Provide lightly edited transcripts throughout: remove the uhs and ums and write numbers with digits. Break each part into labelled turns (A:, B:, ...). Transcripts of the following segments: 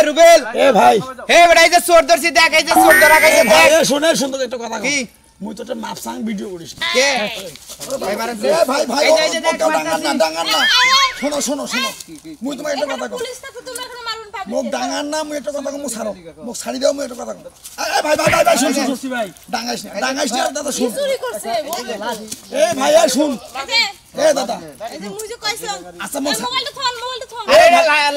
A: রুবেল
B: এ ভাই
A: হে বেটা এই যে চোর ধরছি দেখ এই যে চোর ধরা গেছে দেখ
B: এ শুনে সুন্দর একটা কথা
A: কি
B: মুই তো একটা মাপসাং ভিডিও করিস
A: কে ভাই মারছে
B: এ ভাই ভাই
A: এই যে দেখ
B: ডাঙ্গান না শোনো মুই তোমাকে একটা কথা কই
C: পুলিশটা তো তোমার এখন মারুন পাবে
B: মুখ ডাঙ্গান না মুই একটা কথা কই মুখ ছাড়ো মুখ ছাড়ি দাও মুই একটা কথা কই এ ভাই শুন ভাই ডাঙ্গাইস না দাদা শুন
C: চুরি করছে
B: এ ভাই আর শুন এ দাদা
C: এই যে মুই যে কইছো
B: আচ্ছা মুখ
C: মোবাইলটা থন
A: আরে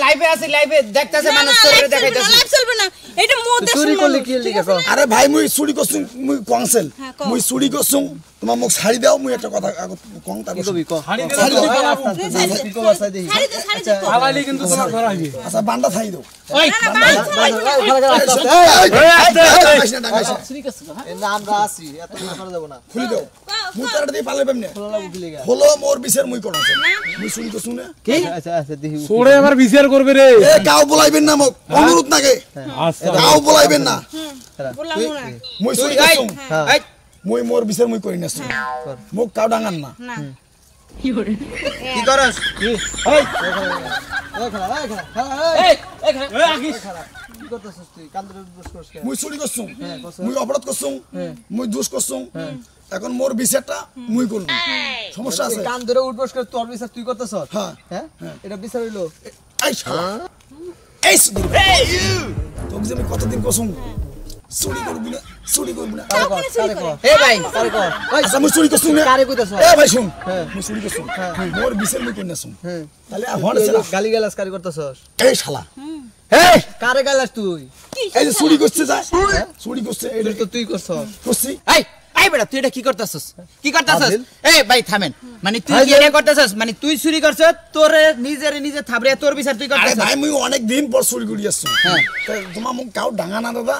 A: লাইভে আছে লাইভে দেখতাছে মানুষ চোরে দেখাইতাছে
C: লাইভ চলবে না এটা মোদের
D: চুরি করলে কি লিখা কও
B: আরে ভাই মুই চুরি করছুম মুই কনসেল মুই চুরি করছুম তোমার মুখ ছাড়ি দাও মুই একটা কথা কং তারপর
D: কবি ক
B: ছাড়ি দাও
D: আলালি কিন্তু তোমার ঘর হইবে
B: আচ্ছা বান্ডা ছাড়ি দাও
D: আমরা আছি এত না করে দেব না
B: খুলি দাও মুই তার দিয়ে পালে পামনে হলো মোর বিচার মুই করছ মুই চুরি করছুম না
D: কি আচ্ছা দেখি
E: সোরে আবার বিচার করবে রে
B: এ কাও বলাইবেন না মোক অনুরোধ নাকে
E: আচ্ছা
B: কাও বলাইবেন না
C: বললাম না
B: মুই চুরি করছুম মুই মোর বিচার মুই করি না মোক কাও ডাঙ্গান না
C: না
A: কি করস
B: মুই চুরি করছুম মুই অপরাধ করছুম মুই দোষ করছুম এখন মোর বিচারটা মুই করব সমস্যা আছে
D: কান ধরে উঠবস করে তোর বিচার তুই করতেছ
B: হ্যাঁ
D: হ্যাঁ এটা বিচার হইলো
B: এই শালা এই সুদূর তোকে যে আমি কতদিন কসম চুরি করবি না
A: হে ভাই
B: আচ্ছা মুই চুরি করছুম না
D: কারে কইতাছ
B: এ ভাই শুন মুই চুরি করছুম মোর বিচার মুই করি না শুন তাহলে হন
D: গালি গালাস কারে করতেছস
B: এই শালা এই
D: কারে গালাস তুই
B: এই যে চুরি করছে যা চুরি করছে এটা
D: তো তুই করছস
B: করছি
A: এই বেটা তুই এটা কি করতাছস এই ভাই থামেন মানে তুই কি এটা করতাছস মানে তুই চুরি করছস তোর নিজে থাবরে তোর বিচার তুই
B: আরে
A: করতাছস
B: ভাই মুই অনেক দিন পর চুরি করি আসছো তোমার মুখ কাউ ডাঙ্গা না দাদা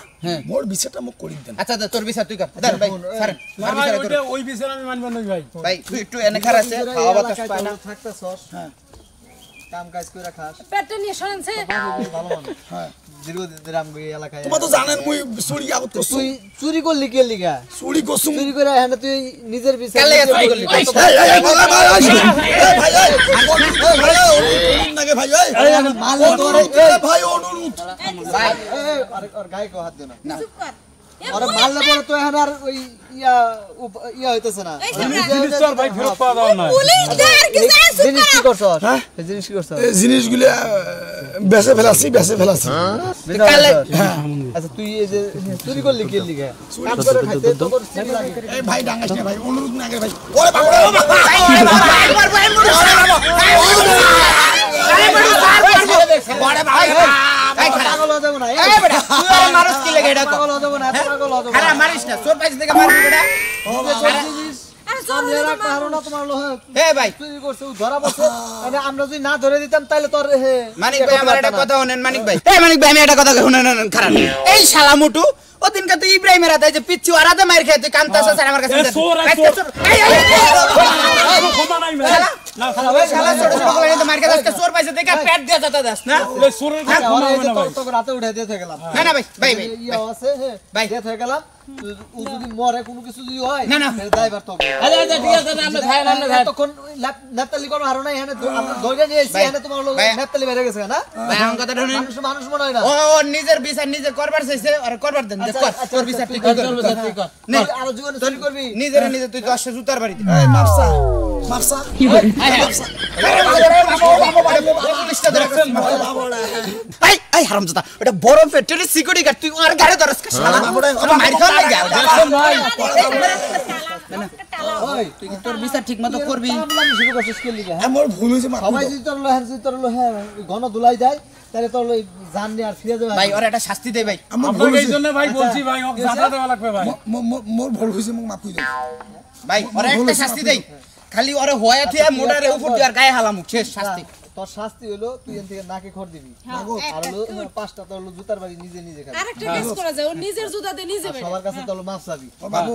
B: মোর বিচারটা মুখ করি দেন
A: আচ্ছা তোর বিচার তুই কর দাঁড়া ভাই স্যার মার বিচার কর
E: ওই বিচার আমি মানব না ভাই
A: ভাই তুই একটু এনে খারাপ আছে খাওয়া বাতাস পায় না
D: থাকতাছস হ্যাঁ কাম কাজ কইরা খাস
C: পেটটা নিয়ে শুনছে
D: ভালো মানুষ হ্যাঁ দীর্ঘদিন ধরে আমগো এই এলাকায়
B: তোমরা তো জানেন মুই চুরি আগত করছি
D: তুই চুরি করলি কে লিগা
B: চুরি করছুম
D: চুরি করে এখানে তুই নিজের বিচার
A: কালে চুরি করলি
B: ভাই নাকি ভাই
D: মাল তোর
B: ভাই অনুরোধ
A: ভাই
D: আর গায়ে কো হাত দে না
C: চুপ কর
D: আরে মাল না পরে তো এখন আর ওই ইয়া হইতাছে না
E: জিনিসটার ভাই ফেরত পাওয়া দাও না
C: পুলিশ দের কি যায় চুপ
D: জিনিস কি
C: কর
D: করছস এই জিনিস কি করছস
B: জিনিসগুলো বেঁচে ফেলাছি
A: কালে
D: আচ্ছা তুই এই যে চুরি করলি কে লিগা কাম করে খাইতে তোর সিমি লাগে
B: এই ভাই ডাঙ্গাস না ভাই অনুরোধ না ভাই ওরে বাবা
D: পাগল হয়ে যাব না
A: এই বেটা তুই আর মারস কি লাগে এটা
D: পাগল হয়ে যাব না পাগল হয়ে যাব
A: আরে মারিস না তোর পাইছে থেকে মারবি বেটা
C: আরে
D: সামনে রাখ পারো না তোমার লোহ
A: হে ভাই
D: চুরি করছে ধরা পড়ছে আমরা যদি না ধরে দিতাম তাহলে তোর
A: মানিক ভাই আমার একটা কথা শুনেন মানিক ভাই এই মানিক ভাই আমি একটা কথা শুনেন খারাপ এই শালা মুটু ও দিনকে তুই ইব্রাহিমের হাতে যে পিচ্চু আর হাতে মার খেয়ে তুই কান্তাছস আর আমার কাছে
E: ক্ষমা নাই ভাই না
A: শালা ছোট ছোট করে তো মার খেয়ে আজকে চোর পাইছে দেখে পেট দিয়ে যাতা দাস না
E: এই সোরের ক্ষমা হবে না ভাই
D: তোর রাতে উঠে দিয়ে গেলাম
A: না না ভাই ভাই ভাই
D: ইয়া আছে হে
A: ভাই।
D: দিয়ে হয়ে গেলাম ও যদি মরে কোনো কিছু যদি হয়
A: না, না।
D: ড্রাইভার তো
A: আচ্ছা ঠিক আছে আমরা খাই না
D: তখন নেতালি করো হারো না এখানে আমরা ধরে নিয়ে এসেছি
A: ভাই।
D: এখানে তোমার লোক
A: ভাই।
D: নেতালি বেড়ে গেছে না
A: ভাই আমার কথা শুনেন
D: মানুষ মনে হয় না
A: ও নিজের বিচার নিজে করবার চাইছে আর করবার দেন যে কর তোর বিচার তুই কর নে
D: আর জীবনে চুরি করবি
A: নিজের নিজে তুই 10 জুতার বাড়ি দে
B: এই মাপসা
A: এই এই হারামজাদা এটা বড় ফ্যাক্টরি সিকিউরিটি গার্ড তুই আর গাড়ি ধরস কা শালা মার খাওয়া লাগে
D: ওই
A: তুই কি তোর বিচার ঠিকমতো করবি
D: আমরা শুরু করছিস কে লিগা হ্যাঁ
B: আমার ভুল হয়েছে মাফ
D: সবাই যদি তোর লো হ্যাঁ ঘন দুলাই যায় তাহলে তোর ওই জান নিয়ে আর ফিরে যাবে
A: ভাই ওর একটা শাস্তি দে ভাই
B: আমার ভুল
E: আপনাকে এই
B: হয়েছে
E: জন্য ভাই বলছি ভাই ওকে জাতা দেওয়া লাগবে ভাই
B: মোর ভুল হয়েছে মোক মাফ করে দাও
A: ভাই ওর একটা শাস্তি দেই খালি ওরে হয়া থিয়া মোটারে উপর দিয়ে আর গায়ে হালামু শেষ শাস্তি
D: তোর শাস্তি হলো তুই এখান থেকে নাকে খড় দিবি আর হলো পাঁচটা তোর হলো জুতার বাড়ি নিজে নিজে খাবি
C: আরেকটা মিস করা যায় ও নিজের জুতা দিয়ে নিজে বের
D: সবার কাছে তোর মাফ চাবি
B: ও বাবু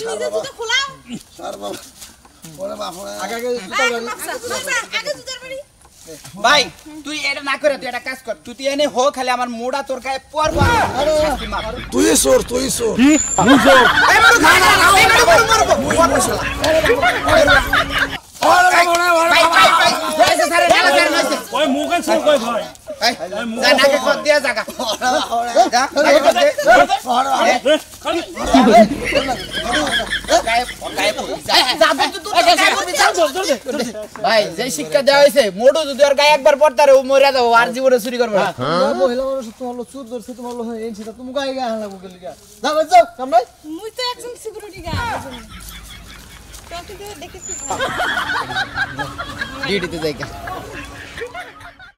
C: নিজের জুতা খোলাও
B: স্যার বাবু ওরে বাবু
D: আগে আগে জুতার বাড়ি
C: আগে জুতার বাড়ি
A: ভাই তুই এটা না করে তুই একটা কাজ কর তুই এনে হো খালি আমার মোড়া তোর গায়ে পড়ব শাস্তি মার
B: তুই চোর
A: এই মারো না এই মারবো ভাই ভাই ভাই এসে সারে ডালা সারে নইছে
E: ওই মুখে চোর কই ভাই
A: এই, যা নাকে খত দিয়া জাগা যা নাকে খত দে ভাই যে শিক্ষা দেওয়া হয়েছে মোটু যদি ওর গায়ে একবার পড়তে ও মরে যাবো আর জীবনে চুরি করবে না
D: মহিলা মানুষ তোমার হলো চুর ধরছে তোমার হলো এই সেটা তুমি গায়ে গায়ে হালা গুগল লিগা যাও যাও কামড়াই
C: মুই তো একজন সিকিউরিটি গার্ড তোকে দেখিস
A: ডিউটিতে যাই